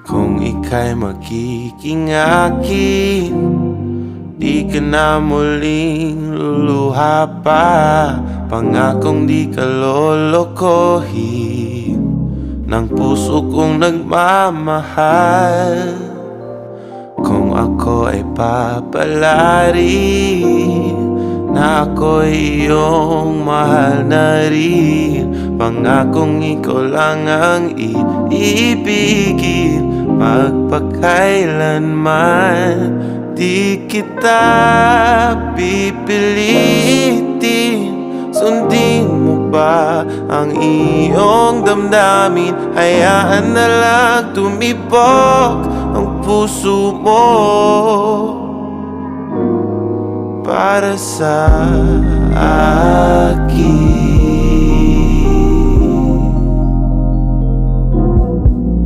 Kung ika'y magiging akin, di ka na muling luluha pa. Pangakong di ka lolokohin ng puso kong nagmamahal. Kung ako ay papalari na ako'y iyong mahal na rin, pangakong ikaw lang ang iibigin magpakailanman. Di kita pipilitin, sundin mo ba ang iyong damdamin? Hayaan na lang tumibok ang puso mo para sa akin.